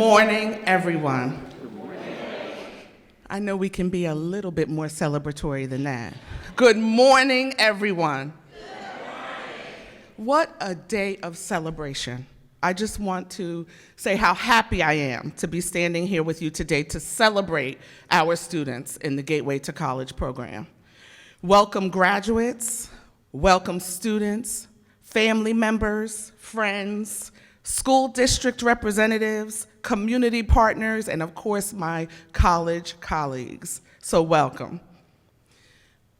morning, everyone. I know we can be a little bit more celebratory than that. Good morning, everyone. What a day of celebration. I just want to say how happy I am to be standing here with you today to celebrate our students in the Gateway to College program. Welcome graduates, welcome students, family members, friends, school district representatives, community partners, and of course my college colleagues. So welcome.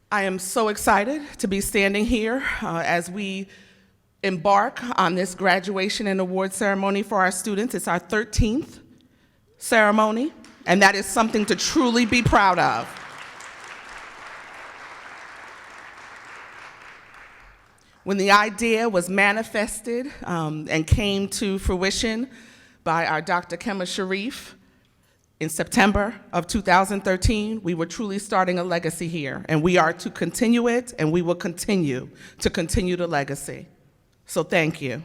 I am so excited to be standing here as we embark on this graduation and award ceremony for our students. It's our 13th ceremony, and that is something to truly be proud of. When the idea was manifested and came to fruition by our Dr. Kema Sharif in September of 2013, we were truly starting a legacy here, and we are to continue it, and we will continue to continue the legacy. So thank you.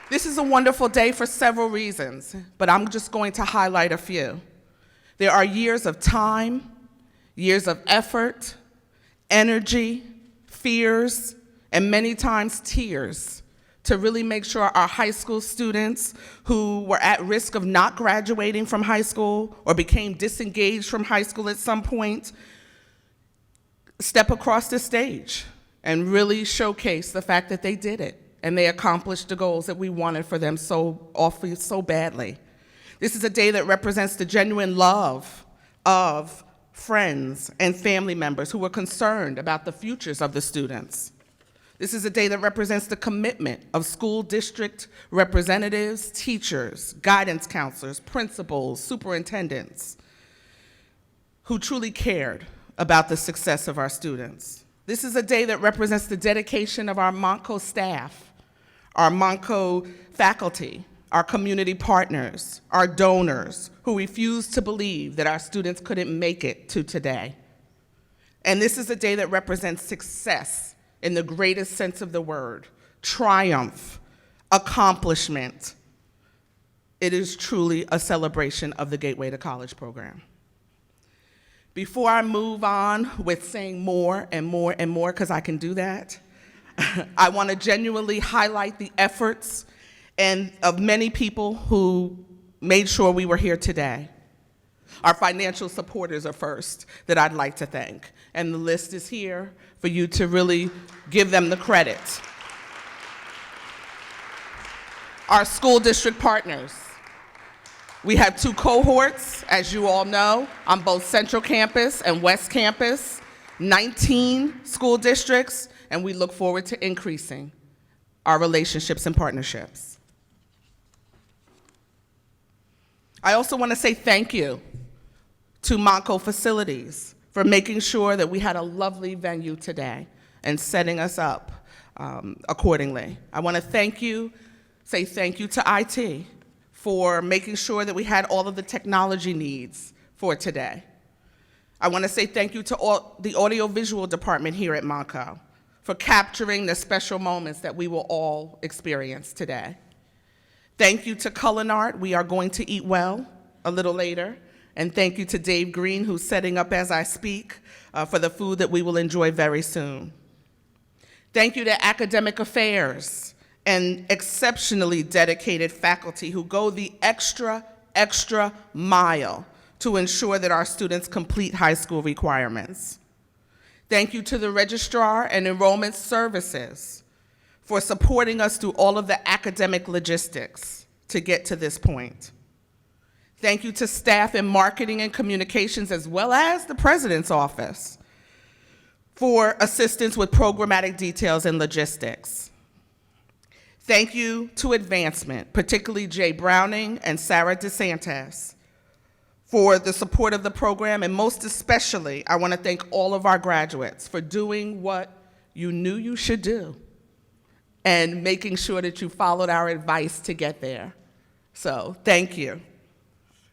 This is a wonderful day for several reasons, but I'm just going to highlight a few. There are years of time, years of effort, energy, fears, and many times tears to really make sure our high school students who were at risk of not graduating from high school or became disengaged from high school at some point step across the stage and really showcase the fact that they did it and they accomplished the goals that we wanted for them so awfully, so badly. This is a day that represents the genuine love of friends and family members who were concerned about the futures of the students. This is a day that represents the commitment of school district representatives, teachers, guidance counselors, principals, superintendents, who truly cared about the success of our students. This is a day that represents the dedication of our Montco staff, our Montco faculty, our community partners, our donors, who refused to believe that our students couldn't make it to today. And this is a day that represents success in the greatest sense of the word, triumph, accomplishment. It is truly a celebration of the Gateway to College program. Before I move on with saying more and more and more, because I can do that, I want to genuinely highlight the efforts and of many people who made sure we were here today. Our financial supporters are first that I'd like to thank, and the list is here for you to really give them the credit. Our school district partners. We have 2 cohorts, as you all know, on both Central Campus and West Campus, 19 school districts, and we look forward to increasing our relationships and partnerships. I also want to say thank you to Montco Facilities for making sure that we had a lovely venue today and setting us up accordingly. I want to say thank you to IT for making sure that we had all of the technology needs for today. I want to say thank you to all the audiovisual department here at Montco for capturing the special moments that we will all experience today. Thank you to Culinart. We are going to eat well a little later. And thank you to Dave Green, who's setting up as I speak for the food that we will enjoy very soon. Thank you to Academic Affairs and exceptionally dedicated faculty who go the extra mile to ensure that our students complete high school requirements. Thank you to the Registrar and Enrollment Services for supporting us through all of the academic logistics to get to this point. Thank you to staff in marketing and communications, as well as the President's office, for assistance with programmatic details and logistics. Thank you to Advancement, particularly Jay Browning and Sarah DeSantis, for the support of the program, and most especially, I want to thank all of our graduates for doing what you knew you should do and making sure that you followed our advice to get there. So, thank you.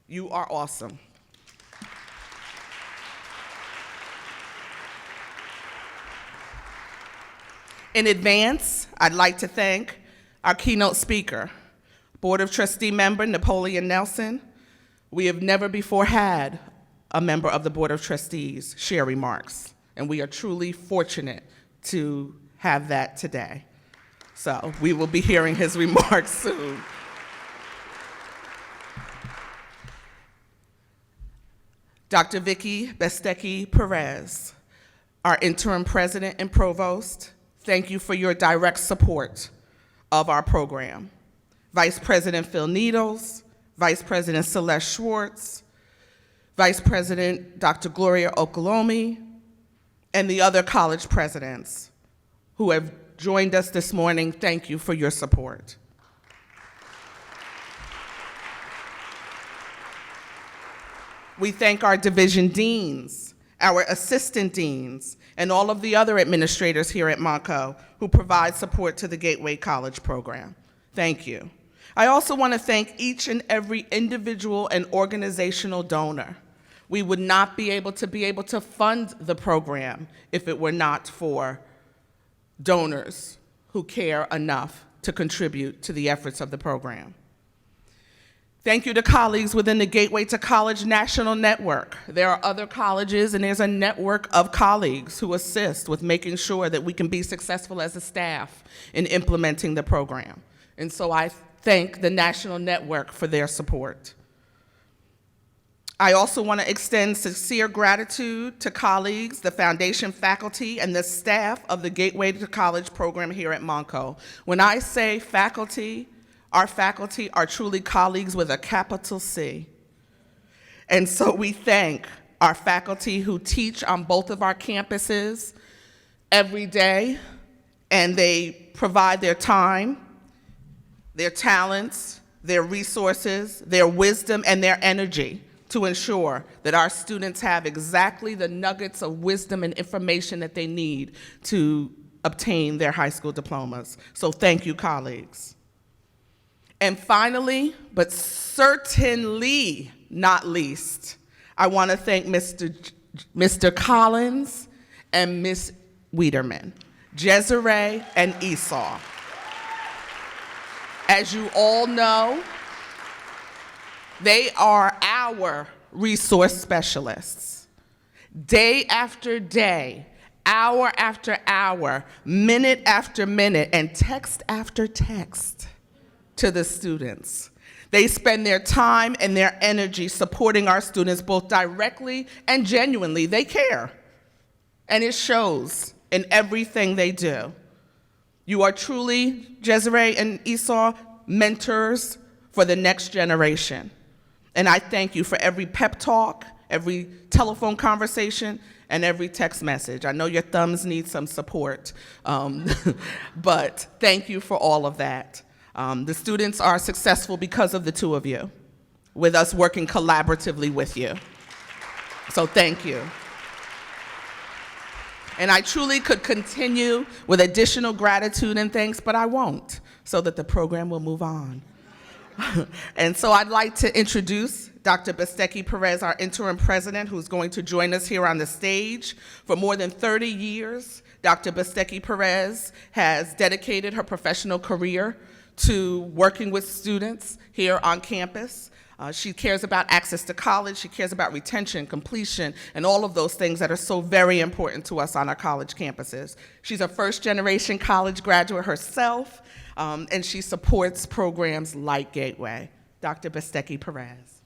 You are awesome. In advance, I'd like to thank Our keynote speaker, Board of Trustee member Napoleon Nelson. We have never before had a member of the Board of Trustees share remarks, and we are truly fortunate to have that today. So we will be hearing his remarks soon. Dr. Becky Perez, our interim president and provost, thank you for your direct support of our program. Vice President Phil Needles, Vice President Celeste Schwartz, Vice President Dr. Gloria Okolomi, and the other college presidents who have joined us this morning, thank you for your support. We thank our division deans, our assistant deans, and all of the other administrators here at Montco who provide support to the Gateway College program. Thank you. I also want to thank each and every individual and organizational donor. We would not be able to fund the program if it were not for donors who care enough to contribute to the efforts of the program. Thank you to colleagues within the Gateway to College National Network. There are other colleges, and there's a network of colleagues who assist with making sure that we can be successful as a staff in implementing the program. And so I thank the National Network for their support. I also want to extend sincere gratitude to colleagues, the foundation faculty, and the staff of the Gateway to College program here at Montco. When I say faculty, our faculty are truly colleagues with a capital C. And so we thank our faculty who teach on both of our campuses every day, and they provide their time, their talents, their resources, their wisdom, and their energy to ensure that our students have exactly the nuggets of wisdom and information that they need to obtain their high school diplomas. So thank you, colleagues. And finally, but certainly not least, I want to thank Mr. Collins and Ms. Wiederman, Jezere and Esau. As you all know, they are our resource specialists. Day after day, hour after hour, minute after minute, and text after text to the students. They spend their time and their energy supporting our students both directly and genuinely. They care, and it shows in everything they do. You are truly, Jezere and Esau, mentors for the next generation. And I thank you for every pep talk, every telephone conversation, and every text message. I know your thumbs need some support, but thank you for all of that. The students are successful because of the two of you, with us working collaboratively with you. So thank you. And I truly could continue with additional gratitude and thanks, but I won't, so that the program will move on. And so I'd like to introduce Dr. Becky Perez, our interim president, who's going to join us here on the stage. For more than 30 years, Dr. Becky Perez has dedicated her professional career to working with students here on campus. She cares about access to college, she cares about retention, completion, and all of those things that are so very important to us on our college campuses. She's a first-generation college graduate herself, and she supports programs like Gateway. Dr. Becky Perez.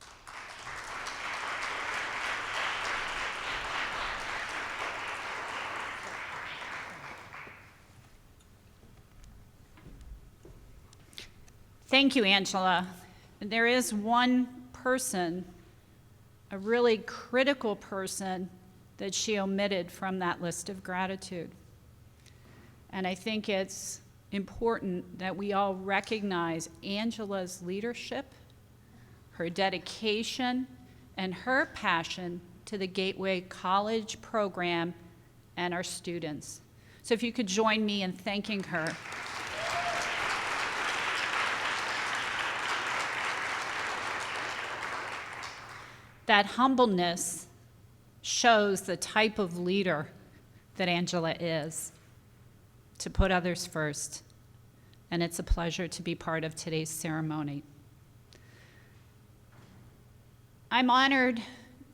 Thank you, Angela. There is one person, a really critical person, that she omitted from that list of gratitude. And I think it's important that we all recognize Angela's leadership, her dedication, and her passion to the Gateway College program and our students. So if you could join me in thanking her. That humbleness shows the type of leader that Angela is, to put others first and it's a pleasure to be part of today's ceremony. I'm honored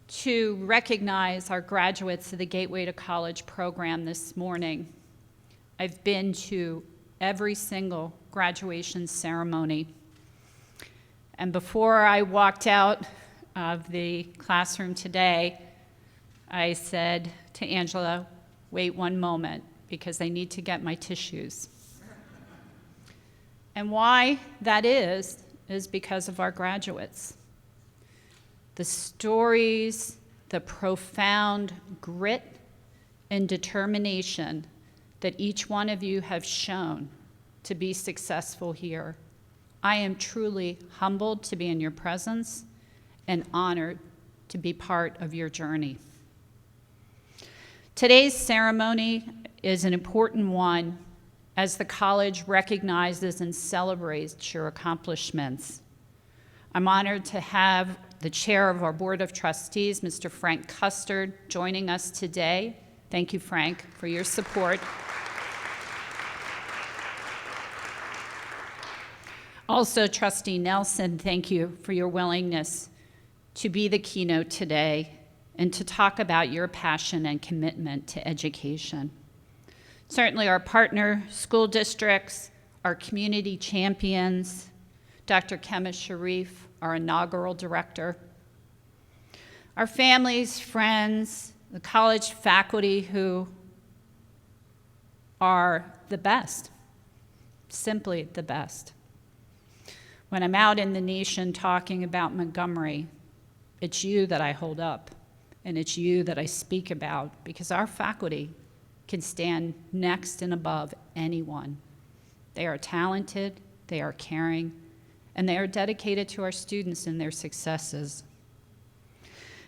to recognize our graduates of the Gateway to College program this morning. I've been to every single graduation ceremony. And before I walked out of the classroom today, I said to Angela, wait one moment, because I need to get my tissues. And why that is because of our graduates. The stories, the profound grit and determination that each one of you have shown to be successful here. I am truly humbled to be in your presence and honored to be part of your journey. Today's ceremony is an important one as the college recognizes and celebrates your accomplishments. I'm honored to have the chair of our Board of Trustees, Mr. Frank Custard, joining us today. Thank you, Frank, for your support. Also, Trustee Nelson, thank you for your willingness to be the keynote today and to talk about your passion and commitment to education. Certainly our partner school districts, our community champions, Dr. Kema Sharif, our inaugural director, our families, friends, the college faculty who are the best, simply the best. When I'm out in the nation talking about Montgomery, it's you that I hold up, and it's you that I speak about, because our faculty can stand next and above anyone. They are talented, they are caring, and they are dedicated to our students and their successes.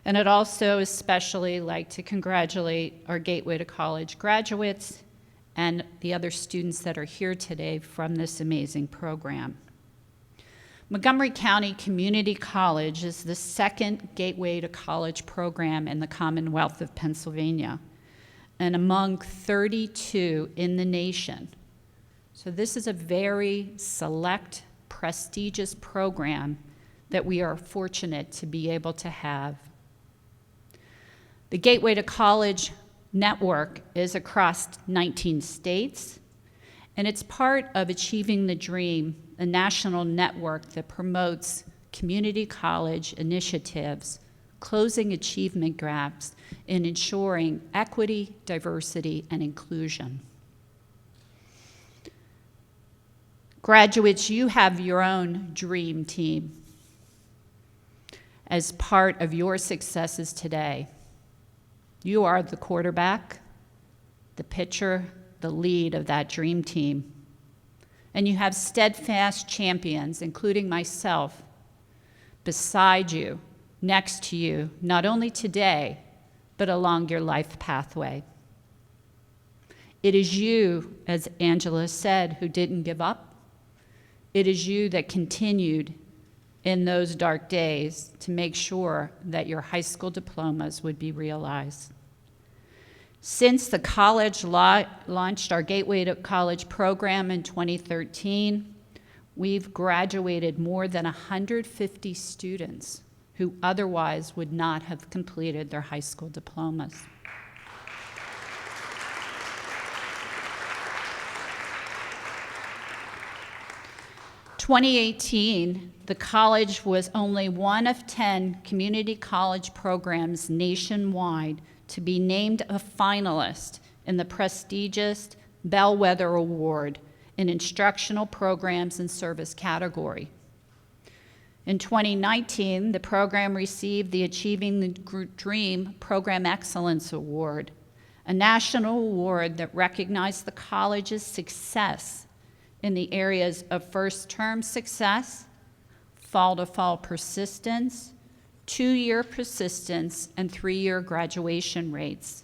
And I'd also especially like to congratulate our Gateway to College graduates and the other students that are here today from this amazing program. Montgomery County Community College is the second Gateway to College program in the Commonwealth of Pennsylvania, and among 32 in the nation. So this is a very select, prestigious program that we are fortunate to be able to have. The Gateway to College network is across 19 states, and it's part of Achieving the Dream, a national network that promotes community college initiatives, closing achievement gaps, and ensuring equity, diversity, and inclusion. Graduates, you have your own dream team as part of your successes today. You are the quarterback, the pitcher, the lead of that dream team. And you have steadfast champions, including myself, beside you, next to you, not only today, but along your life pathway. It is you, as Angela said, who didn't give up. It is you that continued in those dark days to make sure that your high school diplomas would be realized. Since the college launched our Gateway to College program in 2013, we've graduated more than 150 students who otherwise would not have completed their high school diplomas. In 2018, the college was only one of 10 community college programs nationwide to be named a finalist in the prestigious Bellwether Award in Instructional Programs and Service category. In 2019, the program received the Achieving the Dream Program Excellence Award, a national award that recognized the college's success in the areas of first-term success, fall-to-fall persistence, 2-year persistence, and 3-year graduation rates.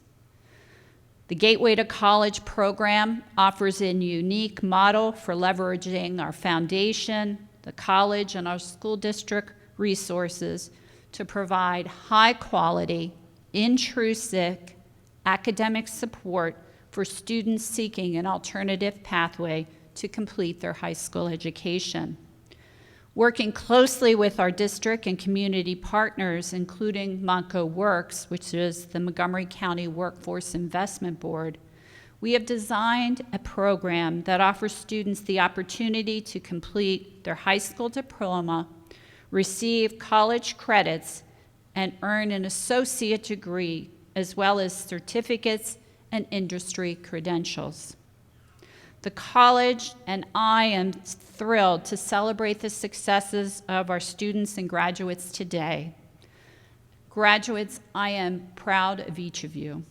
The Gateway to College program offers a unique model for leveraging our foundation, the college, and our school district resources to provide high-quality, intrusive academic support for students seeking an alternative pathway to complete their high school education. Working closely with our district and community partners, including Montco Works, which is the Montgomery County Workforce Investment Board, we have designed a program that offers students the opportunity to complete their high school diploma, receive college credits, and earn an associate degree, as well as certificates and industry credentials. The college and I am thrilled to celebrate the successes of our students and graduates today. Graduates, I am proud of each of you.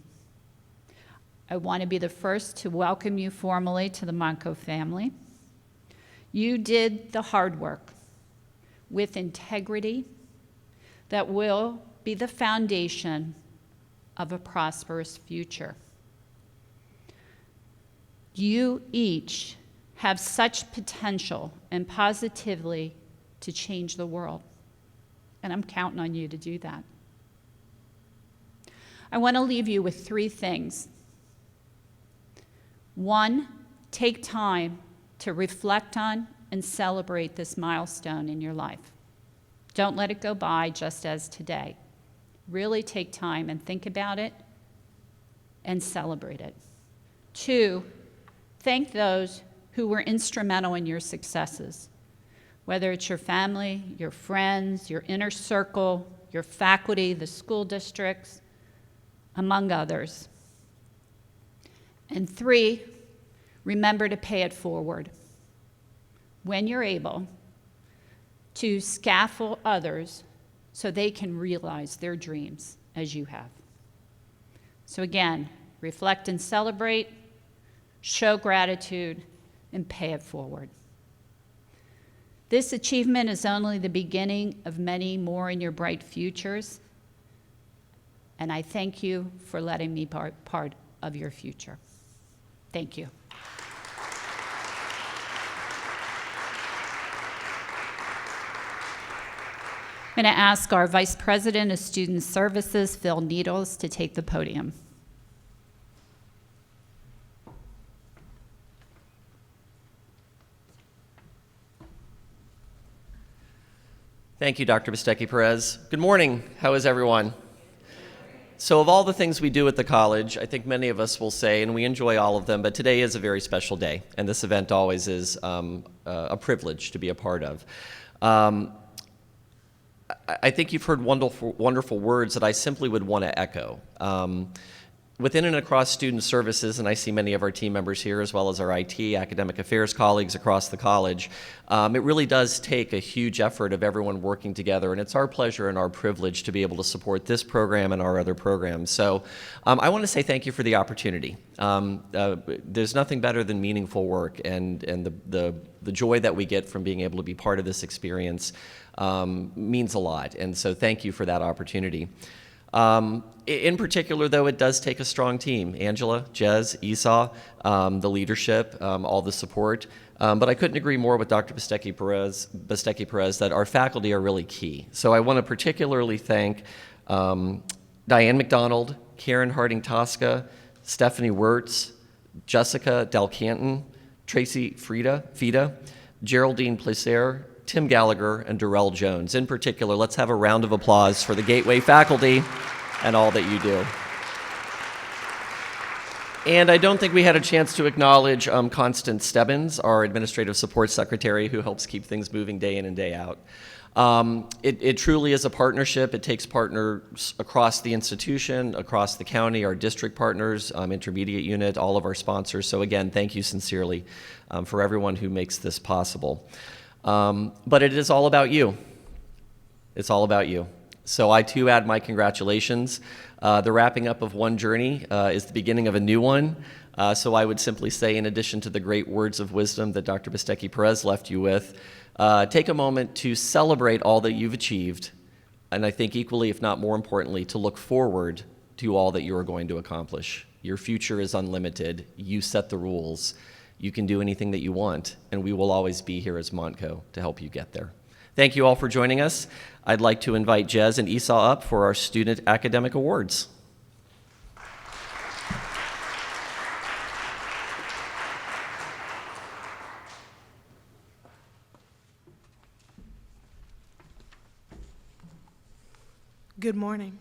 I want to be the first to welcome you formally to the Montco family. You did the hard work with integrity that will be the foundation of a prosperous future. You each have such potential and positively to change the world, and I'm counting on you to do that. I want to leave you with 3 things. 1, take time to reflect on and celebrate this milestone in your life. Don't let it go by just as today. Really take time and think about it and celebrate it. 2, thank those who were instrumental in your successes, whether it's your family, your friends, your inner circle, your faculty, the school districts, among others. And 3, remember to pay it forward. When you're able, to scaffold others so they can realize their dreams as you have. So again, reflect and celebrate, show gratitude, and pay it forward. This achievement is only the beginning of many more in your bright futures, and I thank you for letting me be part of your future. Thank you. I'm going to ask our Vice President of Student Services, Phil Needles, to take the podium. Thank you, Dr. Becky Perez. Good morning. How is everyone? So of all the things we do at the college, I think many of us will say, and we enjoy all of them, but today is a very special day, and this event always is a privilege to be a part of. I think you've heard wonderful words that I simply would want to echo. Within and across student services, and I see many of our team members here, as well as our IT, academic affairs colleagues across the college, it really does take a huge effort of everyone working together, and it's our pleasure and our privilege to be able to support this program and our other programs. So I want to say thank you for the opportunity. There's nothing better than meaningful work, and the joy that we get from being able to be part of this experience means a lot, and so thank you for that opportunity. In particular, though, it does take a strong team. Angela, Jez, Esau, the leadership, all the support. But I couldn't agree more with Dr. Becky Perez that our faculty are really key. So I want to particularly thank Diane McDonald, Karen Harding-Tosca, Stephanie Wirtz, Jessica Delcanton, Tracy Fida, Geraldine Placer, Tim Gallagher, and Darrell Jones. In particular, let's have a round of applause for the Gateway faculty and all that you do. And I don't think we had a chance to acknowledge Constance Stebbins, our administrative support secretary, who helps keep things moving day in and day out. It truly is a partnership. It takes partners across the institution, across the county, our district partners, intermediate unit, all of our sponsors. So again, thank you sincerely for everyone who makes this possible. But it is all about you. It's all about you. So I too add my congratulations. The wrapping up of one journey is the beginning of a new one. So I would simply say, in addition to the great words of wisdom that Dr. Becky Perez left you with, take a moment to celebrate all that you've achieved, and I think equally, if not more importantly, to look forward to all that you are going to accomplish. Your future is unlimited. You set the rules. You can do anything that you want, and we will always be here as Montco to help you get there. Thank you all for joining us. I'd like to invite Jez and Esau up for our Student Academic Awards. Good morning.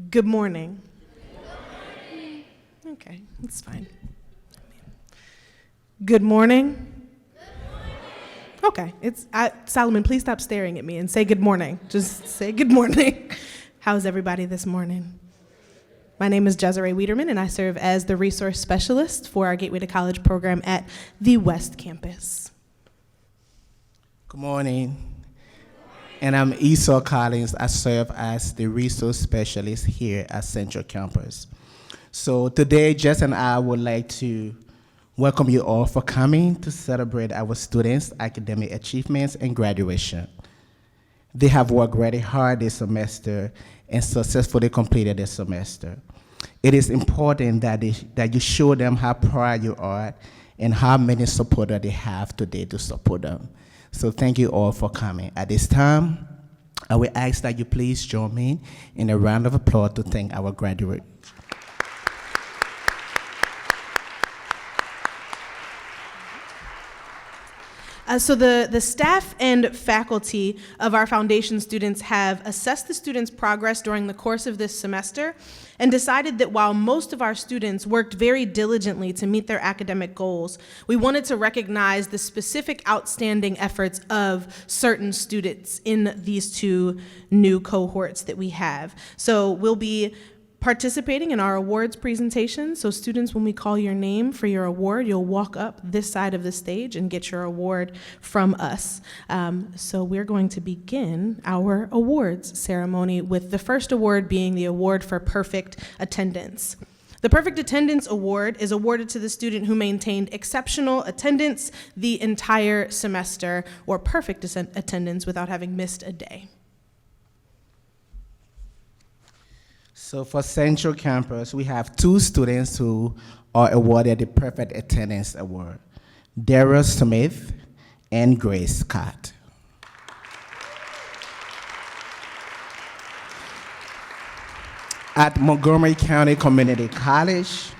Good morning. Okay, it's fine. Good morning. Okay, Solomon, please stop staring at me and say good morning. Just say good morning. How's everybody this morning? My name is Desiree Wiederman, and I serve as the resource specialist for our Gateway to College program at the West Campus. Good morning. And I'm Esau Collins. I serve as the resource specialist here at Central Campus. So today, Jess and I would like to welcome you all for coming to celebrate our students' academic achievements and graduation. They have worked really hard this semester and successfully completed the semester. It is important that you show them how proud you are and how many supporters they have today to support them. So thank you all for coming. At this time, I will ask that you please join me in a round of applause to thank our graduates. So the staff and faculty of our foundation students have assessed the students' progress during the course of this semester and decided that while most of our students worked very diligently to meet their academic goals, we wanted to recognize the specific outstanding efforts of certain students in these two new cohorts that we have. So we'll be participating in our awards presentation. So students, when we call your name for your award, you'll walk up this side of the stage and get your award from us. So we're going to begin our awards ceremony with the first award being the award for perfect attendance. The Perfect Attendance Award is awarded to the student who maintained exceptional attendance the entire semester, or perfect attendance without having missed a day. So for Central Campus, we have two students who are awarded the Perfect Attendance Award, Dara Smith and Grace Scott. At Montgomery County Community College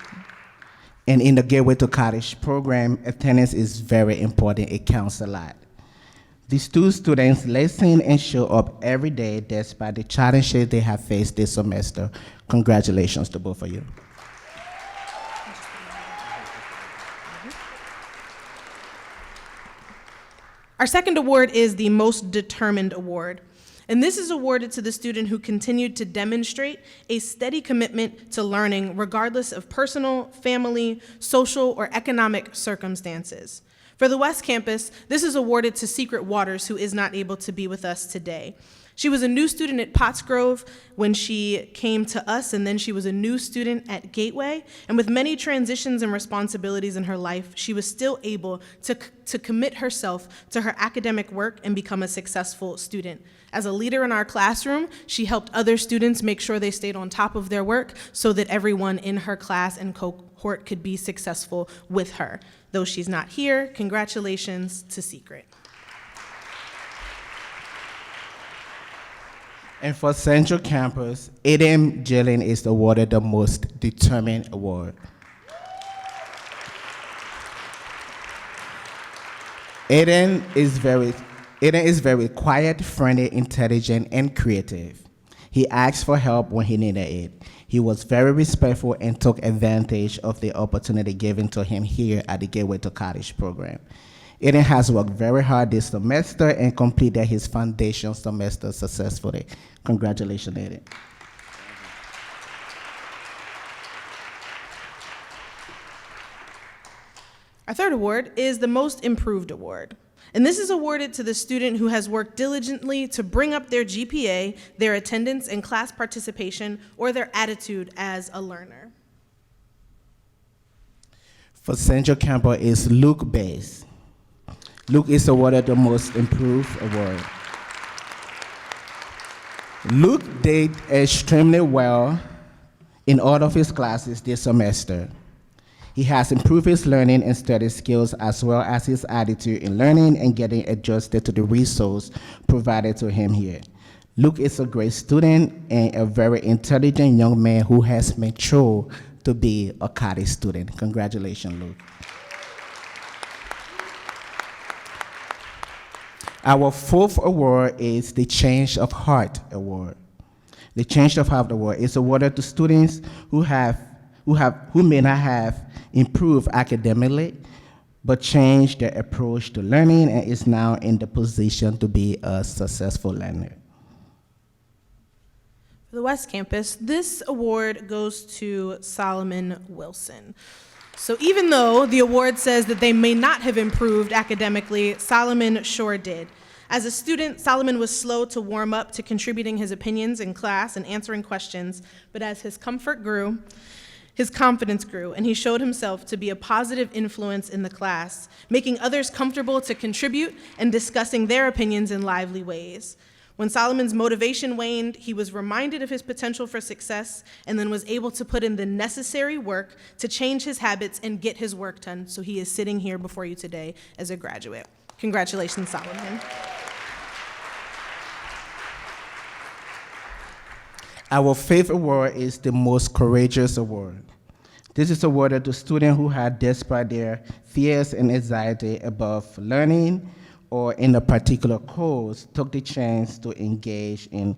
and in the Gateway to College program, attendance is very important. It counts a lot. These two students listen and show up every day despite the challenges they have faced this semester. Congratulations to both of you. Our second award is the Most Determined Award. And this is awarded to the student who continued to demonstrate a steady commitment to learning regardless of personal, family, social, or economic circumstances. For the West Campus, this is awarded to Secret Waters, who is not able to be with us today. She was a new student at Pottsgrove when she came to us, and then she was a new student at Gateway. And with many transitions and responsibilities in her life, she was still able to commit herself to her academic work and become a successful student. As a leader in our classroom, she helped other students make sure they stayed on top of their work so that everyone in her class and cohort could be successful with her. Though she's not here, congratulations to Secret. And for Central Campus, Aiden Jillian is awarded the Most Determined Award. Aiden is very quiet, friendly, intelligent, and creative. He asked for help when he needed it. He was very respectful and took advantage of the opportunity given to him here at the Gateway to College program. Aiden has worked very hard this semester and completed his foundation semester successfully. Congratulations, Aiden. Our third award is the Most Improved Award. And this is awarded to the student who has worked diligently to bring up their GPA, their attendance and class participation, or their attitude as a learner. For Central Campus is Luke Bass. Luke is awarded the Most Improved Award. Luke did extremely well in all of his classes this semester. He has improved his learning and study skills as well as his attitude in learning and getting adjusted to the resource provided to him here. Luke is a great student and a very intelligent young man who has matured to be a college student. Congratulations, Luke. Our fourth award is the Change of Heart Award. The Change of Heart Award is awarded to students who may not have improved academically, but changed their approach to learning and is now in the position to be a successful learner. For the West Campus, this award goes to Solomon Wilson. So even though the award says that they may not have improved academically, Solomon sure did. As a student, Solomon was slow to warm up to contributing his opinions in class and answering questions, but as his comfort grew, his confidence grew, and he showed himself to be a positive influence in the class, making others comfortable to contribute and discussing their opinions in lively ways. When Solomon's motivation waned, he was reminded of his potential for success and then was able to put in the necessary work to change his habits and get his work done. So he is sitting here before you today as a graduate. Congratulations, Solomon. Our fifth award is the Most Courageous Award. This is awarded to students who had, despite their fears and anxiety about learning or in a particular course, took the chance to engage in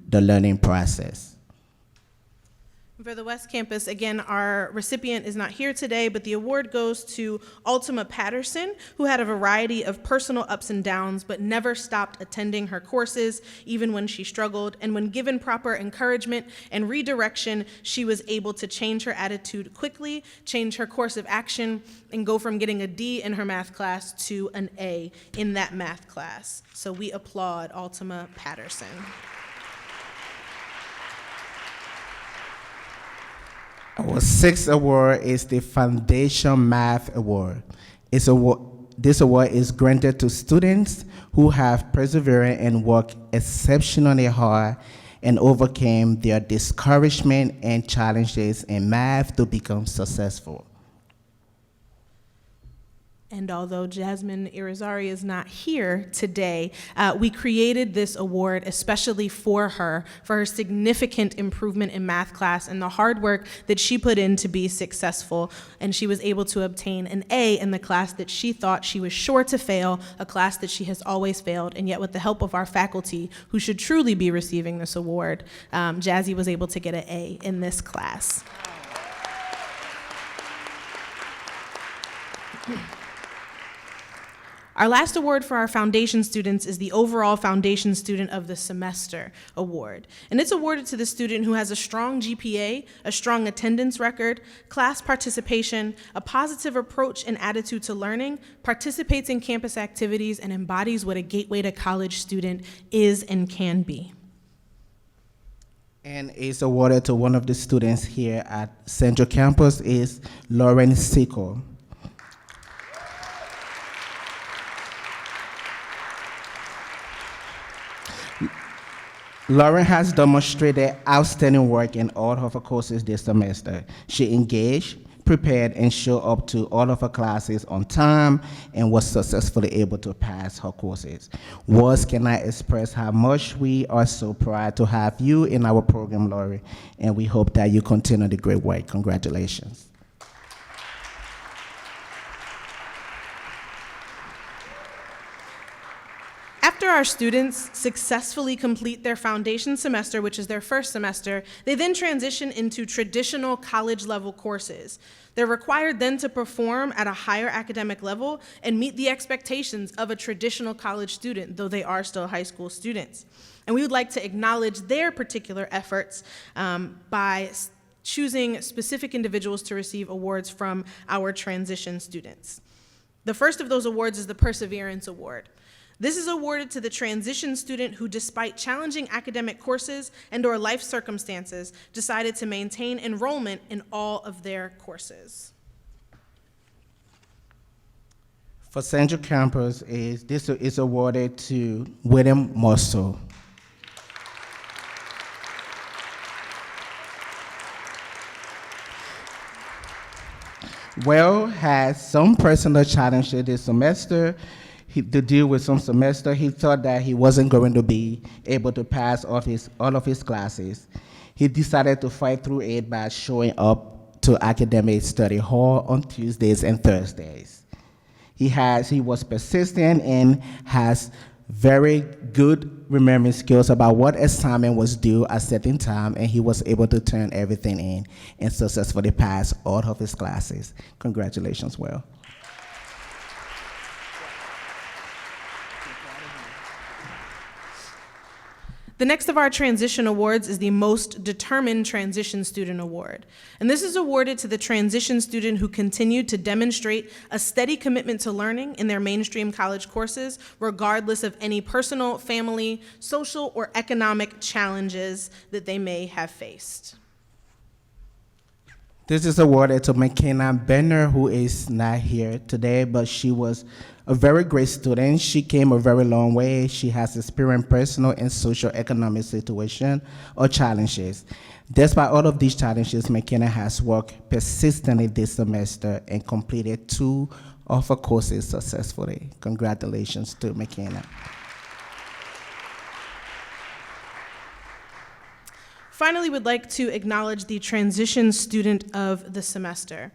the learning process. For the West Campus, again, our recipient is not here today, but the award goes to Ultima Patterson, who had a variety of personal ups and downs, but never stopped attending her courses, even when she struggled. And when given proper encouragement and redirection, she was able to change her attitude quickly, change her course of action, and go from getting a D in her math class to an A in that math class. So we applaud Ultima Patterson. Our sixth award is the Foundation Math Award. This award is granted to students who have persevered and worked exceptionally hard and overcame their discouragement and challenges in math to become successful. And although Jasmine Irizarry is not here today, we created this award especially for her significant improvement in math class and the hard work that she put in to be successful. And she was able to obtain an A in the class that she thought she was sure to fail, a class that she has always failed. And yet with the help of our faculty, who should truly be receiving this award, Jazzy was able to get an A in this class. Our last award for our foundation students is the Overall Foundation Student of the Semester Award. And it's awarded to the student who has a strong GPA, a strong attendance record, class participation, a positive approach and attitude to learning, participates in campus activities, and embodies what a gateway to college student is and can be. And is awarded to one of the students here at Central Campus is Lauren Sickle. Lauren has demonstrated outstanding work in all of her courses this semester. She engaged, prepared, and showed up to all of her classes on time and was successfully able to pass her courses. Words cannot express how much we are so proud to have you in our program, Lauren, and we hope that you continue the great work. Congratulations. After our students successfully complete their foundation semester, which is their first semester, they then transition into traditional college-level courses. They're required then to perform at a higher academic level and meet the expectations of a traditional college student, though they are still high school students. And we would like to acknowledge their particular efforts by choosing specific individuals to receive awards from our transition students. The first of those awards is the Perseverance Award. This is awarded to the transition student who, despite challenging academic courses and/or life circumstances, decided to maintain enrollment in all of their courses. For Central Campus, this is awarded to William Musso. Will had some personal challenges this semester. To deal with some semester, he thought that he wasn't going to be able to pass all of his classes. He decided to fight through it by showing up to academic study hall on Tuesdays and Thursdays. He was persistent and has very good remembering skills about what assignment was due at certain time, and he was able to turn everything in and successfully pass all of his classes. Congratulations, Will. The next of our transition awards is the Most Determined Transition Student Award. And this is awarded to the transition student who continued to demonstrate a steady commitment to learning in their mainstream college courses, regardless of any personal, family, social, or economic challenges that they may have faced. This is awarded to McKenna Benner, who is not here today, but she was a very great student. She came a very long way. She has experienced personal and social economic situation or challenges. Despite all of these challenges, McKenna has worked persistently this semester and completed 2 of her courses successfully. Congratulations to McKenna. Finally, we'd like to acknowledge the transition student of the semester.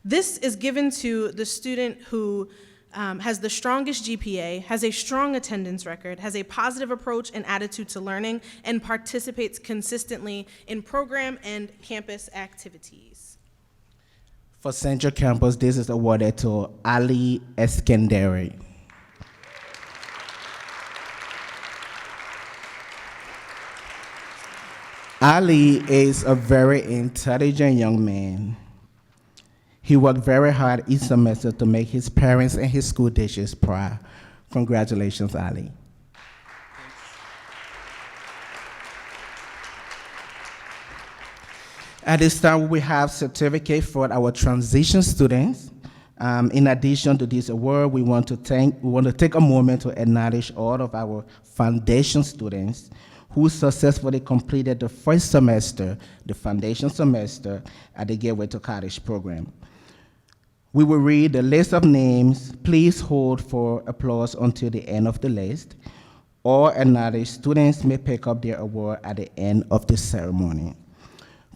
This is given to the student who has the strongest GPA, has a strong attendance record, has a positive approach and attitude to learning, and participates consistently in program and campus activities. For Central Campus, this is awarded to Ali Eskandari. Ali is a very intelligent young man. He worked very hard each semester to make his parents and his school districts proud. Congratulations, Ali. At this time, we have certificate for our transition students. In addition to this award, we want to take a moment to acknowledge all of our foundation students who successfully completed the first semester, the foundation semester, at the Gateway to College program. We will read the list of names. Please hold for applause until the end of the list. All acknowledged students may pick up their award at the end of the ceremony.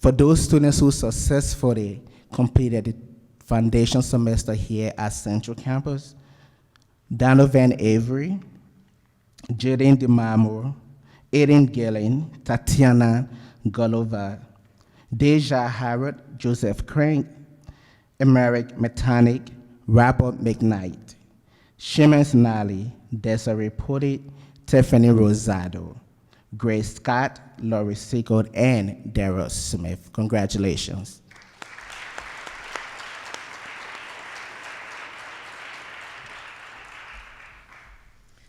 For those students who successfully completed the foundation semester here at Central Campus, Donovan Avery, Jaden DeMamor, Aiden Gillen, Tatiana Golova, Deja Harrod, Joseph Crank, Emerick Metanic, Robert McKnight, Shimons Nally, Desiree Putti, Tiffany Rosado, Grace Scott, Laurie Secord, and Daryl Smith. Congratulations.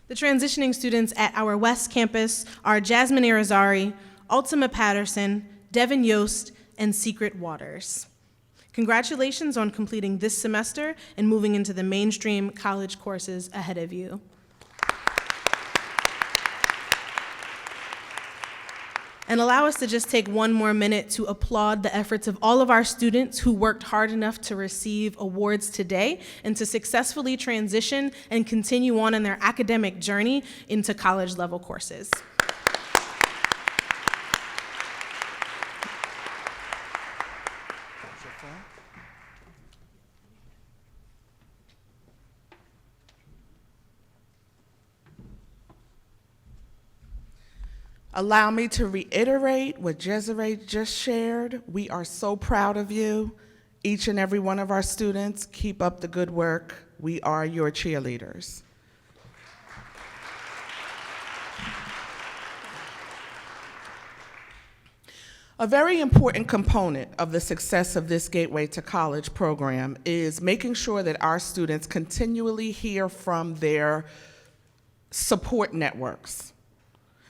The transitioning students at our West Campus are Jasmine Irizarry, Ultima Patterson, Devin Yost, and Secret Waters. Congratulations on completing this semester and moving into the mainstream college courses ahead of you. And allow us to just take one more minute to applaud the efforts of all of our students who worked hard enough to receive awards today and to successfully transition and continue on in their academic journey into college level courses. Allow me to reiterate what Desiree just shared. We are so proud of you. Each and every one of our students, keep up the good work. We are your cheerleaders. A very important component of the success of this Gateway to College program is making sure that our students continually hear from their support networks.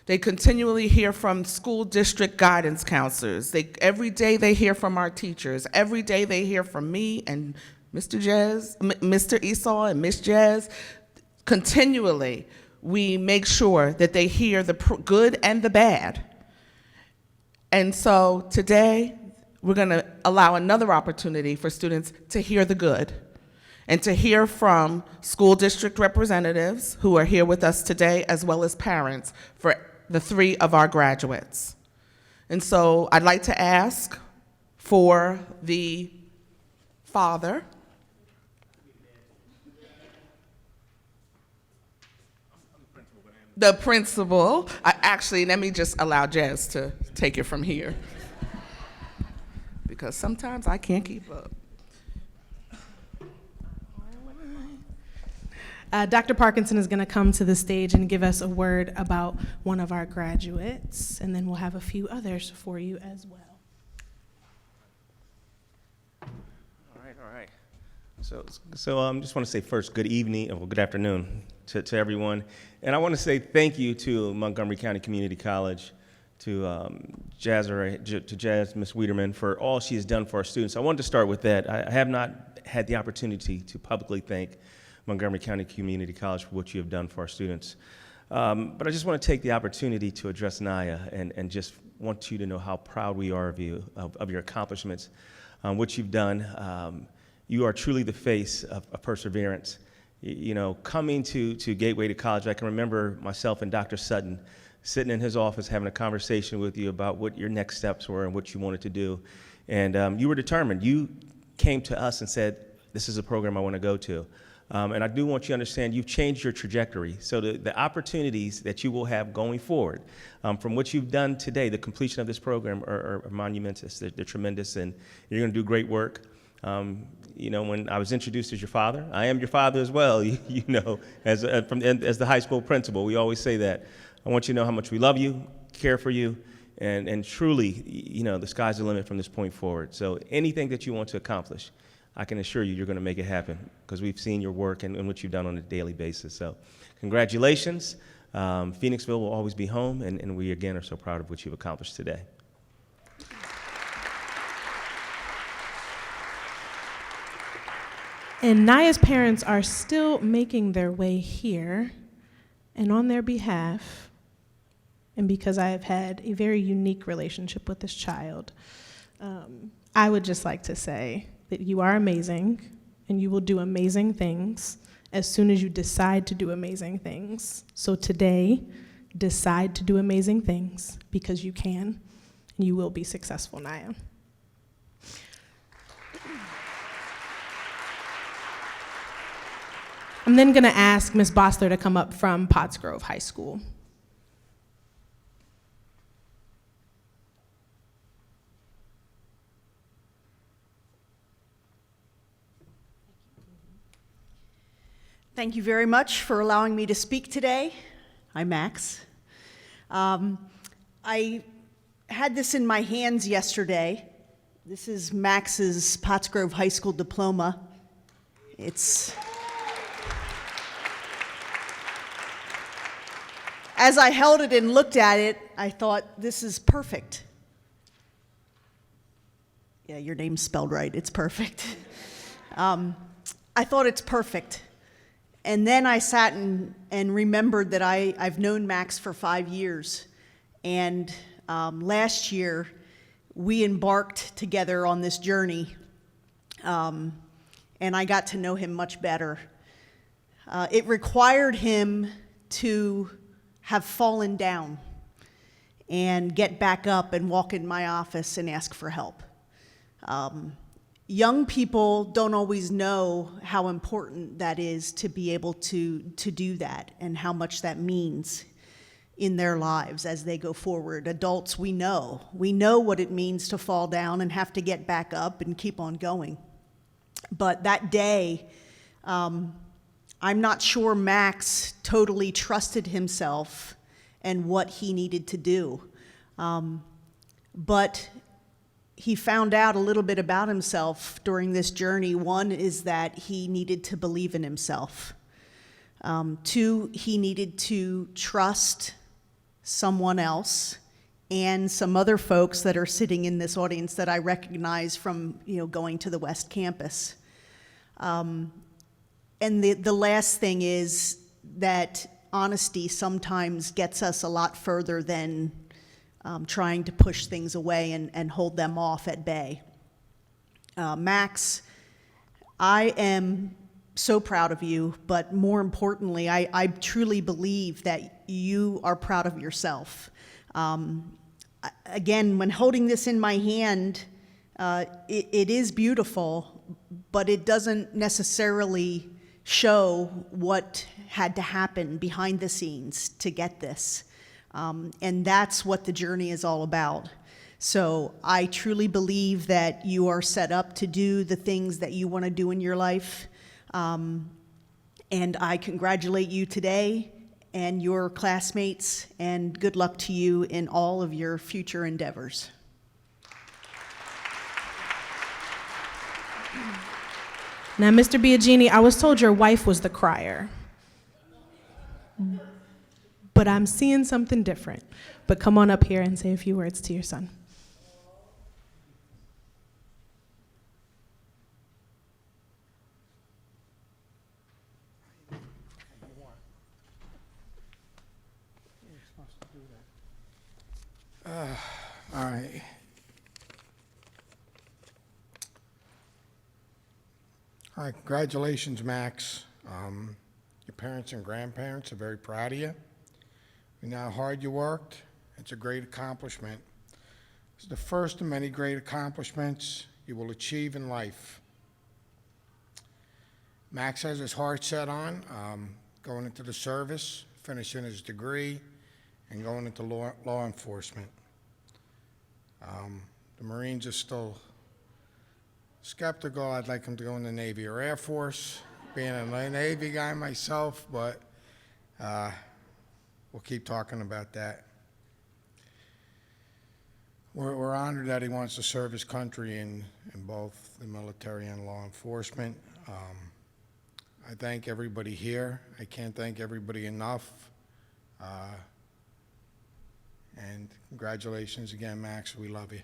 They continually hear from school district guidance counselors. Every day they hear from our teachers. Every day they hear from me and Mr. Esau and Miss Jazz. Continually, we make sure that they hear the good and the bad. And so today, we're going to allow another opportunity for students to hear the good and to hear from school district representatives who are here with us today, as well as parents for the 3 of our graduates. And so I'd like to ask for the father. the principal. Actually, let me just allow Jazz to take it from here, because sometimes I can't keep up. Dr. Parkinson is going to come to the stage and give us a word about one of our graduates, and then we'll have a few others for you as well. All right. So just want to say first, good evening, or good afternoon to everyone. And I want to say thank you to Montgomery County Community College, to Jazz, Ms. Wiederman, for all she has done for our students. I wanted to start with that. I have not had the opportunity to publicly thank Montgomery County Community College for what you have done for our students. But I just want to take the opportunity to address Naya and just want you to know how proud we are of you, of your accomplishments, what you've done. You are truly the face of perseverance. You know, coming to Gateway to College, I can remember myself and Dr. Sutton sitting in his office having a conversation with you about what your next steps were and what you wanted to do. And you were determined. You came to us and said, this is a program I want to go to. And I do want you to understand you've changed your trajectory. So the opportunities that you will have going forward, from what you've done today, the completion of this program are monumentous. They're tremendous, and you're going to do great work. You know, when I was introduced as your father, I am your father as well, you know, as the high school principal. We always say that. I want you to know how much we love you, care for you, and truly, you know, the sky's the limit from this point forward. So anything that you want to accomplish, I can assure you you're going to make it happen, because we've seen your work and what you've done on a daily basis. So congratulations. Phoenixville will always be home, and we, again, are so proud of what you've accomplished today. And Naya's parents are still making their way here, and on their behalf, and because I have had a very unique relationship with this child, I would just like to say that you are amazing, and you will do amazing things as soon as you decide to do amazing things. So today, decide to do amazing things, because you can, and you will be successful, Naya. I'm then going to ask Ms. Bosler to come up from Pottsgrove High School. Thank you very much for allowing me to speak today. I'm Max. I had this in my hands yesterday. This is Max's Pottsgrove High School diploma. As I held it and looked at it, I thought, this is perfect. Yeah, your name's spelled right, it's perfect. I thought it's perfect. And then I sat and remembered that I've known Max for 5 years. And last year, we embarked together on this journey. And I got to know him much better. It required him to have fallen down and get back up and walk in my office and ask for help. Young people don't always know how important that is to be able to do that, and how much that means in their lives as they go forward. Adults, we know what it means to fall down and have to get back up and keep on going. But that day, I'm not sure Max totally trusted himself and what he needed to do. But he found out a little bit about himself during this journey. One is that he needed to believe in himself. 2, he needed to trust someone else and some other folks that are sitting in this audience that I recognize from going to the West Campus. And the last thing is that honesty sometimes gets us a lot further than trying to push things away and hold them off at bay. Max, I am so proud of you, but more importantly, I truly believe that you are proud of yourself. Again, when holding this in my hand, it is beautiful, but it doesn't necessarily show what had to happen behind the scenes to get this. And that's what the journey is all about. So I truly believe that you are set up to do the things that you want to do in your life. And I congratulate you today and your classmates, and good luck to you in all of your future endeavors. Now, Mr. Biagini, I was told your wife was the crier. But I'm seeing something different. But come on up here and say a few words to your son. All right. All right, congratulations, Max. Your parents and grandparents are very proud of you. We know how hard you worked. It's a great accomplishment. It's the first of many great accomplishments you will achieve in life. Max has his heart set on going into the service, finishing his degree, and going into law enforcement. The Marines are still skeptical. I'd like him to go in the Navy or Air Force, being a Navy guy myself, but we'll keep talking about that. We're honored that he wants to serve his country in both the military and law enforcement. I thank everybody here. I can't thank everybody enough. And congratulations again, Max. We love you.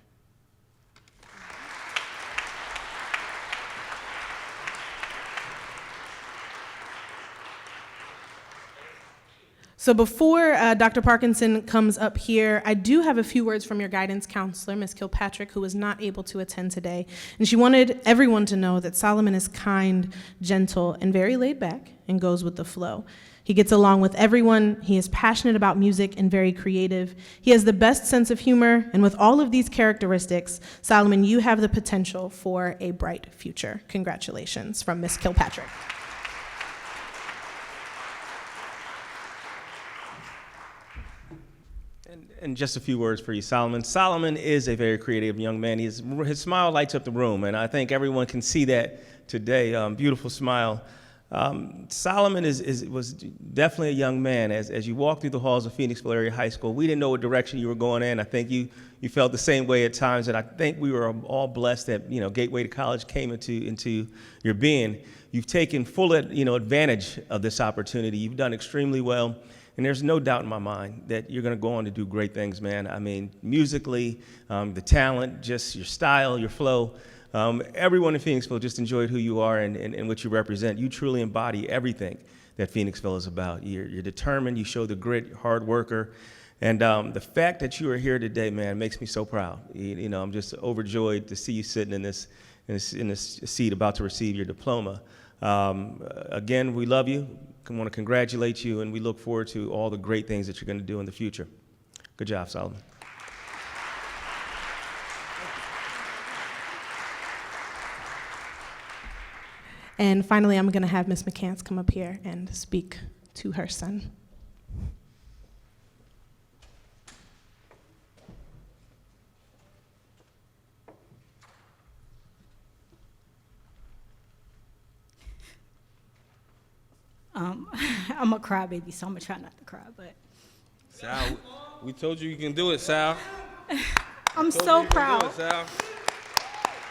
So before Dr. Parkinson comes up here, I do have a few words from your guidance counselor, Ms. Kilpatrick, who was not able to attend today. And she wanted everyone to know that Solomon is kind, gentle, and very laid back and goes with the flow. He gets along with everyone. He is passionate about music and very creative. He has the best sense of humor. And with all of these characteristics, Solomon, you have the potential for a bright future. Congratulations from Ms. Kilpatrick. And just a few words for you, Solomon. Solomon is a very creative young man. His smile lights up the room, and I think everyone can see that today. Beautiful smile. Solomon was definitely a young man. As you walk through the halls of Phoenixville Area High School, we didn't know what direction you were going in. I think you felt the same way at times, and I think we were all blessed that Gateway to College came into your being. You've taken full advantage of this opportunity. You've done extremely well. And there's no doubt in my mind that you're going to go on to do great things, man. I mean, musically, the talent, just your style, your flow. Everyone in Phoenixville just enjoyed who you are and what you represent. You truly embody everything that Phoenixville is about. You're determined. You show the grit, hard worker. And the fact that you are here today, man, makes me so proud. I'm just overjoyed to see you sitting in this seat about to receive your diploma. Again, we love you. I want to congratulate you, and we look forward to all the great things that you're going to do in the future. Good job, Solomon. And finally, I'm going to have Ms. McCants come up here and speak to her son. I'm a crybaby, so I'm gonna try not to cry, but. Sal, we told you can do it, Sal. I'm so proud. Do it, Sal.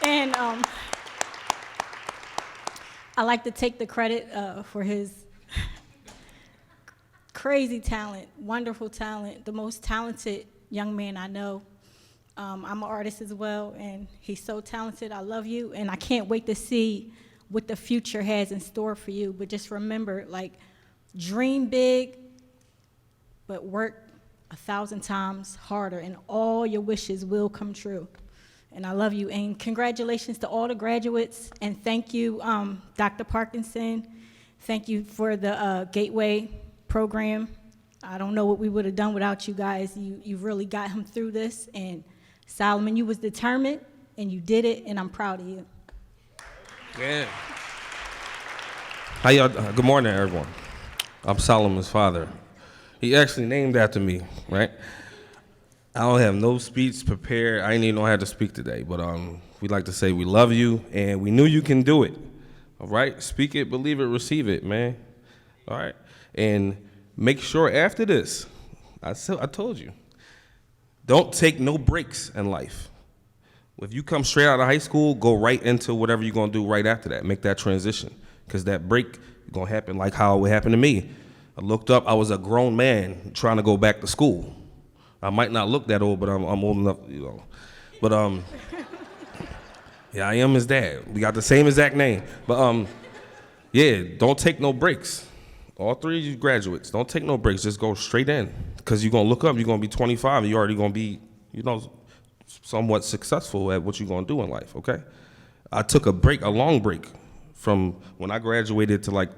And I like to take the credit for his crazy talent, wonderful talent, the most talented young man I know. I'm an artist as well, and he's so talented. I love you, and I can't wait to see what the future has in store for you. But just remember, dream big, but work 1,000 times harder, and all your wishes will come true. And I love you, and congratulations to all the graduates, and thank you, Dr. Parkinson. Thank you for the Gateway program. I don't know what we would have done without you guys. You really got him through this, and Solomon, you was determined, and you did it, and I'm proud of you. Yeah. How y'all? Good morning, everyone. I'm Solomon's father. He actually named after me, right? I don't have no speech prepared. I didn't even know how to speak today, but we like to say we love you and we knew you can do it. All right, speak it, believe it, receive it, man. All right, and make sure after this, I told you, don't take no breaks in life. If you come straight out of high school, go right into whatever you're gonna do right after that. Make that transition, because that break is gonna happen like how it happened to me. I looked up, I was a grown man trying to go back to school. I might not look that old, but I'm old enough, you know. But yeah, I am his dad. We got the same exact name. But yeah, don't take no breaks. All three of you graduates, don't take no breaks. Just go straight in, because you're gonna look up, you're gonna be 25, and you're already gonna be, you know, somewhat successful at what you're gonna do in life. Okay? I took a break, a long break, from when I graduated to like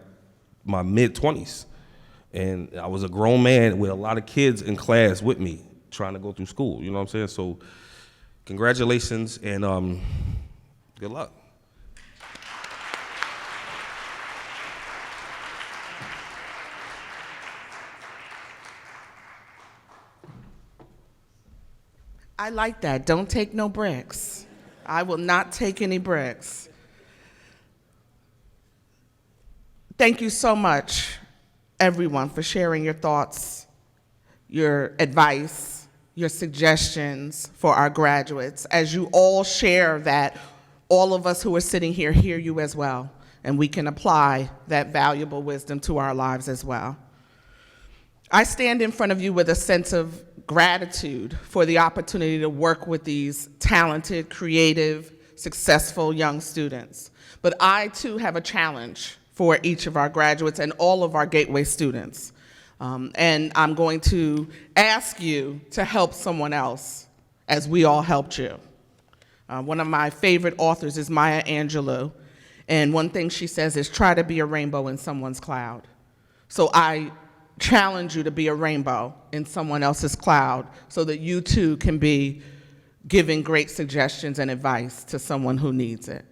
my mid-20s, and I was a grown man with a lot of kids in class with me, trying to go through school, you know what I'm saying? So congratulations and good luck. I like that. Don't take no breaks. I will not take any breaks. Thank you so much, everyone, for sharing your thoughts, your advice, your suggestions for our graduates. As you all share that, all of us who are sitting here hear you as well, and we can apply that valuable wisdom to our lives as well. I stand in front of you with a sense of gratitude for the opportunity to work with these talented, creative, successful young students. But I too have a challenge for each of our graduates and all of our Gateway students. And I'm going to ask you to help someone else as we all helped you. One of my favorite authors is Maya Angelou, and one thing she says is try to be a rainbow in someone's cloud. So I challenge you to be a rainbow in someone else's cloud so that you too can be giving great suggestions and advice to someone who needs it.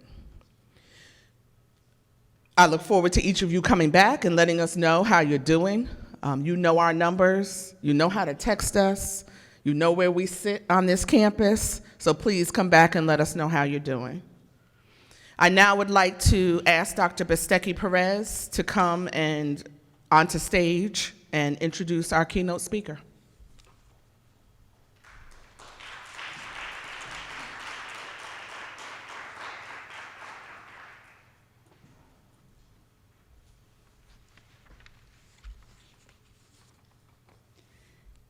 I look forward to each of you coming back and letting us know how you're doing. You know our numbers, you know how to text us, you know where we sit on this campus, so please come back and let us know how you're doing. I now would like to ask Dr. Becky Perez to come and onto stage and introduce our keynote speaker.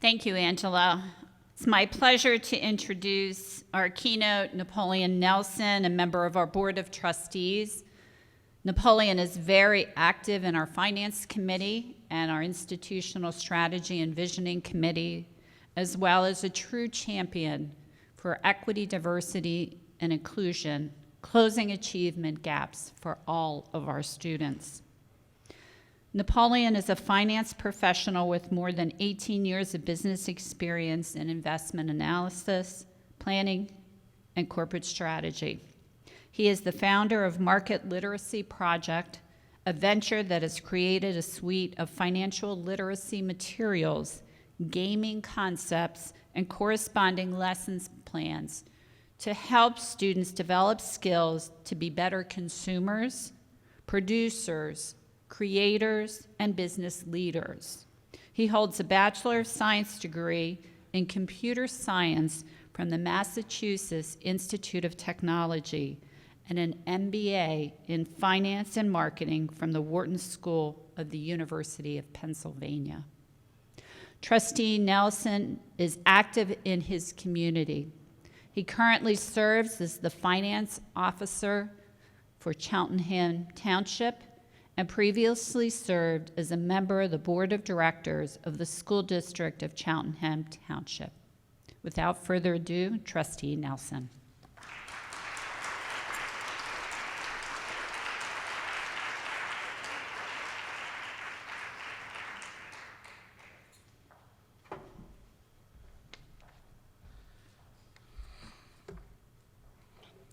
Thank you, Angela. It's my pleasure to introduce our keynote, Napoleon Nelson, a member of our Board of Trustees. Napoleon is very active in our Finance Committee and our Institutional Strategy and Visioning Committee, as well as a true champion for equity, diversity, and inclusion, closing achievement gaps for all of our students. Napoleon is a finance professional with more than 18 years of business experience in investment analysis, planning, and corporate strategy. He is the founder of Market Literacy Project, a venture that has created a suite of financial literacy materials, gaming concepts, and corresponding lessons plans to help students develop skills to be better consumers, producers, creators, and business leaders. He holds a Bachelor of Science degree in Computer Science from the Massachusetts Institute of Technology and an MBA in Finance and Marketing from the Wharton School of the University of Pennsylvania. Trustee Nelson is active in his community. He currently serves as the Finance Officer for Cheltenham Township and previously served as a member of the Board of Directors of the School District of Cheltenham Township. Without further ado, Trustee Nelson.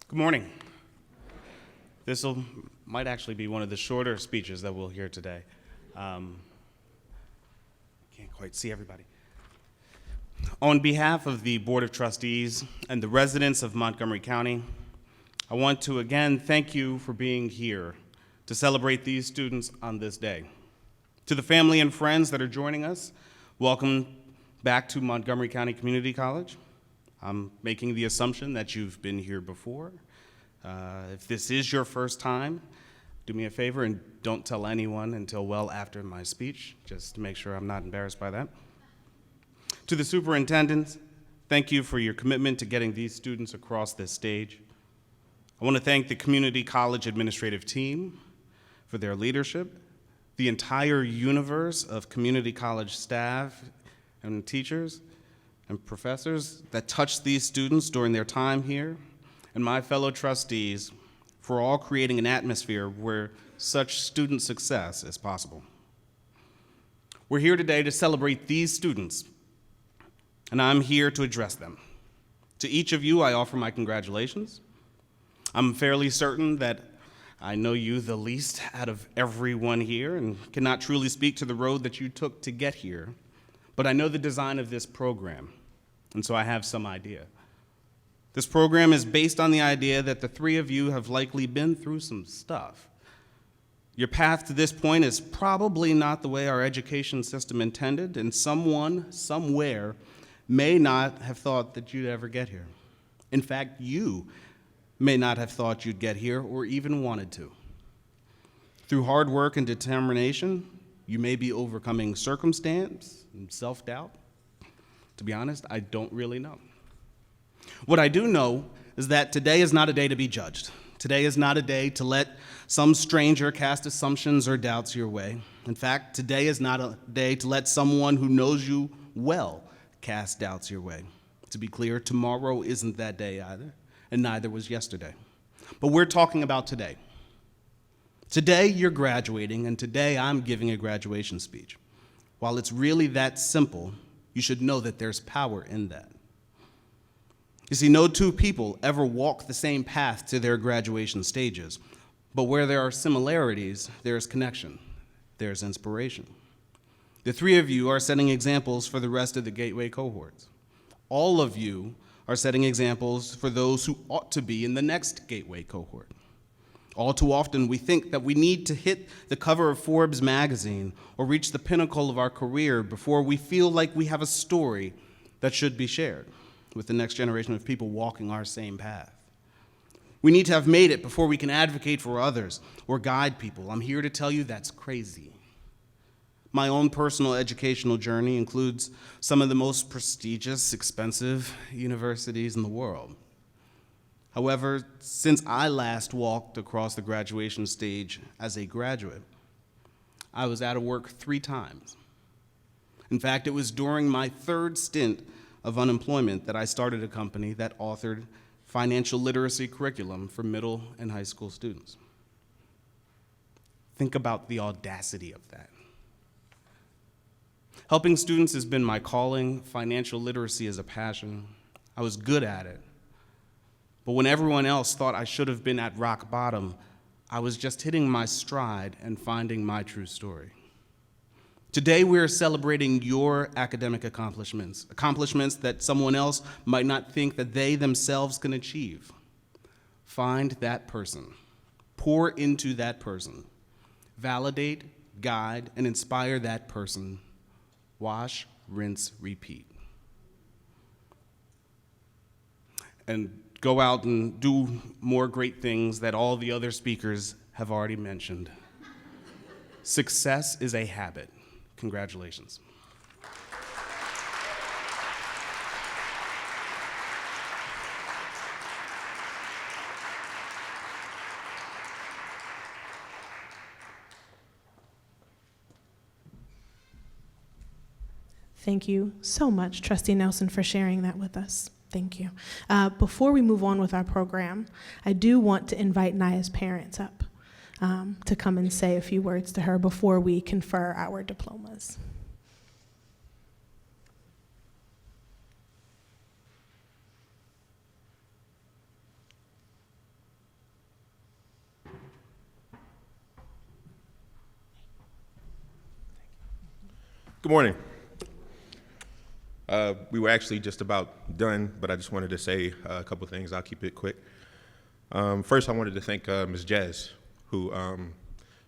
Good morning. might actually be one of the shorter speeches that we'll hear today. Can't quite see everybody. On behalf of the Board of Trustees and the residents of Montgomery County, I want to again thank you for being here to celebrate these students on this day. To the family and friends that are joining us, welcome back to Montgomery County Community College. I'm making the assumption that you've been here before. If this is your first time, do me a favor and don't tell anyone until well after my speech, just to make sure I'm not embarrassed by that. To the superintendents, thank you for your commitment to getting these students across this stage. I want to thank the Community College administrative team for their leadership, the entire universe of community college staff and teachers and professors that touched these students during their time here, and my fellow trustees for all creating an atmosphere where such student success is possible. We're here today to celebrate these students, and I'm here to address them. To each of you, I offer my congratulations. I'm fairly certain that I know you the least out of everyone here and cannot truly speak to the road that you took to get here, but I know the design of this program, and so I have some idea. This program is based on the idea that the three of you have likely been through some stuff. Your path to this point is probably not the way our education system intended, and someone, somewhere, may not have thought that you'd ever get here. In fact, you may not have thought you'd get here or even wanted to. Through hard work and determination, you may be overcoming circumstance and self-doubt. To be honest, I don't really know. What I do know is that today is not a day to be judged. Today is not a day to let some stranger cast assumptions or doubts your way. In fact, today is not a day to let someone who knows you well cast doubts your way. To be clear, tomorrow isn't that day either, and neither was yesterday. But we're talking about today. Today you're graduating, and today I'm giving a graduation speech. While it's really that simple, you should know that there's power in that. You see, no two people ever walk the same path to their graduation stages, but where there are similarities, there's connection, there's inspiration. The three of you are setting examples for the rest of the Gateway cohorts. All of you are setting examples for those who ought to be in the next Gateway cohort. All too often, we think that we need to hit the cover of Forbes magazine or reach the pinnacle of our career before we feel like we have a story that should be shared with the next generation of people walking our same path. We need to have made it before we can advocate for others or guide people. I'm here to tell you that's crazy. My own personal educational journey includes some of the most prestigious, expensive universities in the world. However, since I last walked across the graduation stage as a graduate, I was out of work 3 times. In fact, it was during my 3rd stint of unemployment that I started a company that authored financial literacy curriculum for middle and high school students. Think about the audacity of that. Helping students has been my calling. Financial literacy is a passion. I was good at it. But when everyone else thought I should have been at rock bottom, I was just hitting my stride and finding my true story. Today, we are celebrating your academic accomplishments, accomplishments that someone else might not think that they themselves can achieve. Find that person. Pour into that person. Validate, guide, and inspire that person. Wash, rinse, repeat. And go out and do more great things that all the other speakers have already mentioned. Success is a habit. Congratulations. Thank you so much, Trustee Nelson, for sharing that with us. Thank you. Before we move on with our program, I do want to invite Naya's parents up to come and say a few words to her before we confer our diplomas. Good morning. We were actually just about done, but I just wanted to say a couple things. I'll keep it quick. First, I wanted to thank Ms. Jazz, who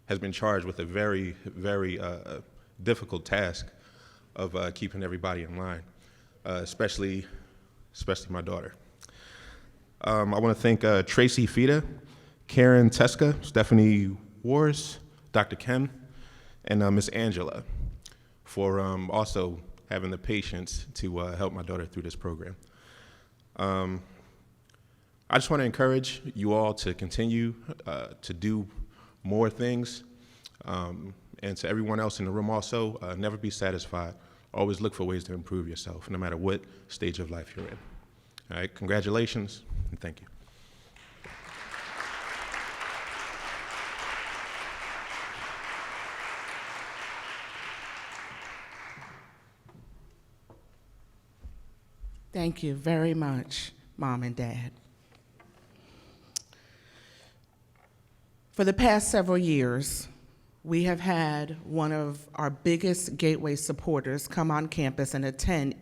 has been charged with a very, very difficult task of keeping everybody in line, especially my daughter. I want to thank Tracy Fita, Karen Teska, Stephanie Wars, Dr. Kim, and Ms. Angela for also having the patience to help my daughter through this program. I just want to encourage you all to continue to do more things, and to everyone else in the room also, never be satisfied. Always look for ways to improve yourself, no matter what stage of life you're in. All right, congratulations, and thank you. Thank you very much, Mom and Dad. For the past several years, we have had one of our biggest Gateway supporters come on campus and attend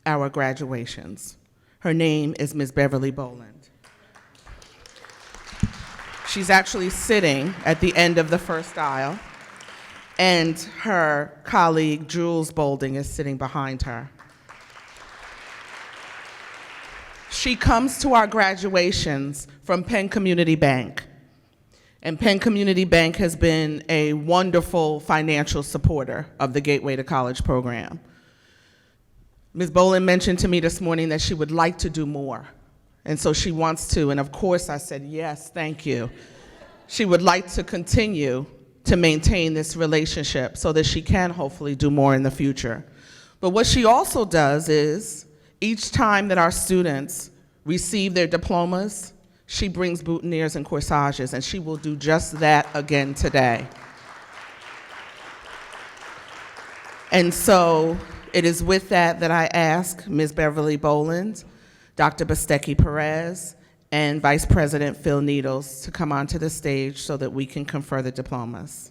our graduations. Her name is Ms. Beverly Boland. She's actually sitting at the end of the first aisle, and her colleague, Jules Bolding, is sitting behind her. She comes to our graduations from Penn Community Bank. And Penn Community Bank has been a wonderful financial supporter of the Gateway to College program. Ms. Boland mentioned to me this morning that she would like to do more. And so she wants to, and of course I said, yes, thank you. She would like to continue to maintain this relationship so that she can hopefully do more in the future. But what she also does is, each time that our students receive their diplomas, she brings boutonnieres and corsages, and she will do just that again today. And so it is with that that I ask Ms. Beverly Boland, Dr. Becky Perez, and Vice President Phil Needles to come onto the stage so that we can confer the diplomas.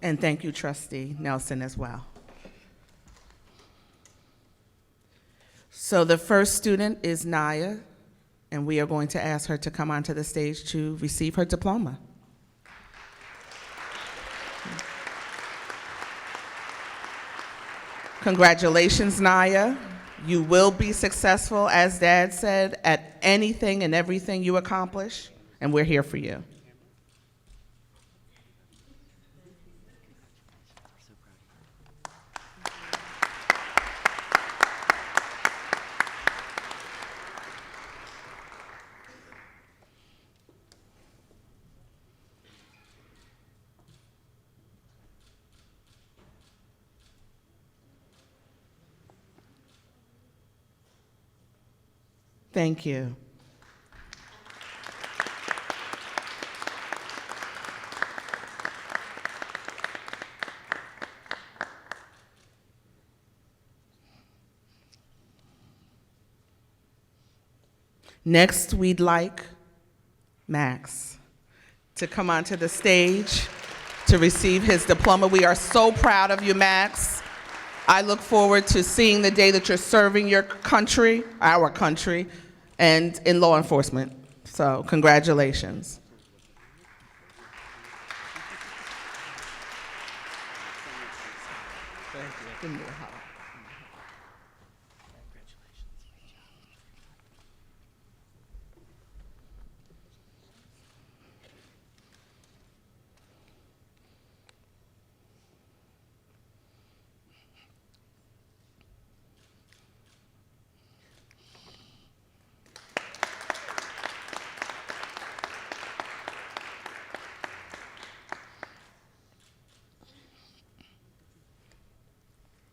And thank you, Trustee Nelson, as well. So the first student is Naya, and we are going to ask her to come onto the stage to receive her diploma. Congratulations, Naya. You will be successful, as Dad said, at anything and everything you accomplish, and we're here for you. Thank you. Next, we'd like Max to come onto the stage to receive his diploma. We are so proud of you, Max. I look forward to seeing the day that you're serving your country, our country, and in law enforcement. So congratulations. Thank you.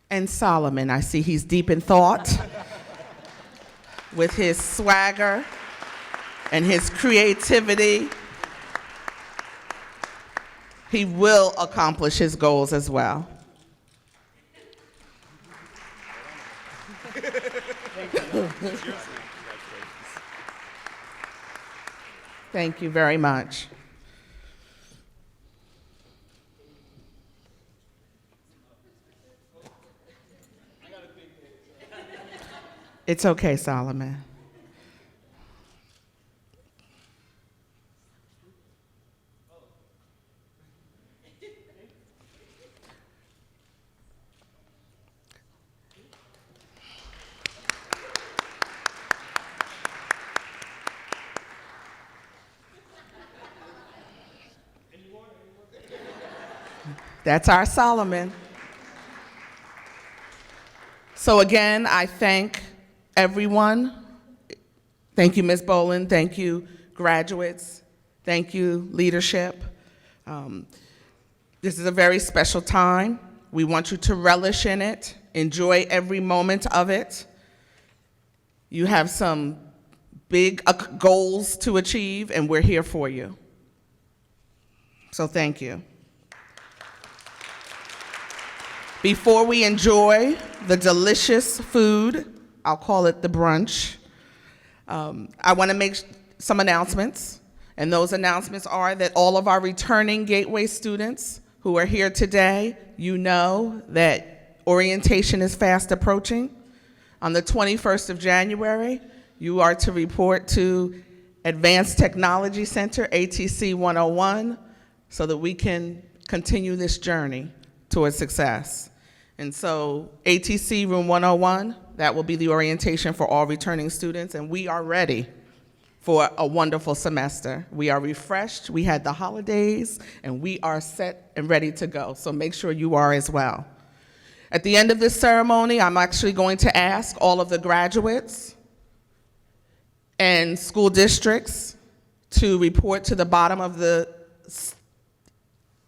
And Solomon, I see he's deep in thought with his swagger and his creativity. He will accomplish his goals as well. Thank you very much. It's okay, Solomon. That's our Solomon. So again, I thank everyone. Thank you, Ms. Boland. Thank you, graduates. Thank you, leadership. This is a very special time. We want you to relish in it, enjoy every moment of it. You have some big goals to achieve, and we're here for you. So thank you. Before we enjoy the delicious food, I'll call it the brunch, I want to make some announcements. And those announcements are that all of our returning Gateway students who are here today, you know that orientation is fast approaching. On the 21st of January, you are to report to Advanced Technology Center, ATC 101, so that we can continue this journey towards success. And so ATC Room 101, that will be the orientation for all returning students, and we are ready for a wonderful semester. We are refreshed, we had the holidays, and we are set and ready to go, so make sure you are as well. At the end of this ceremony, I'm actually going to ask all of the graduates and school districts to report to the bottom of the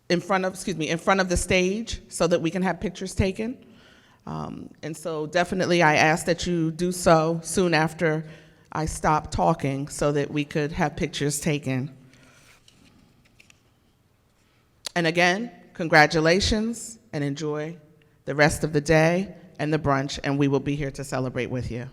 in front of the stage so that we can have pictures taken. And so definitely I ask that you do so soon after I stop talking so that we could have pictures taken. And again, congratulations and enjoy the rest of the day and the brunch, and we will be here to celebrate with you.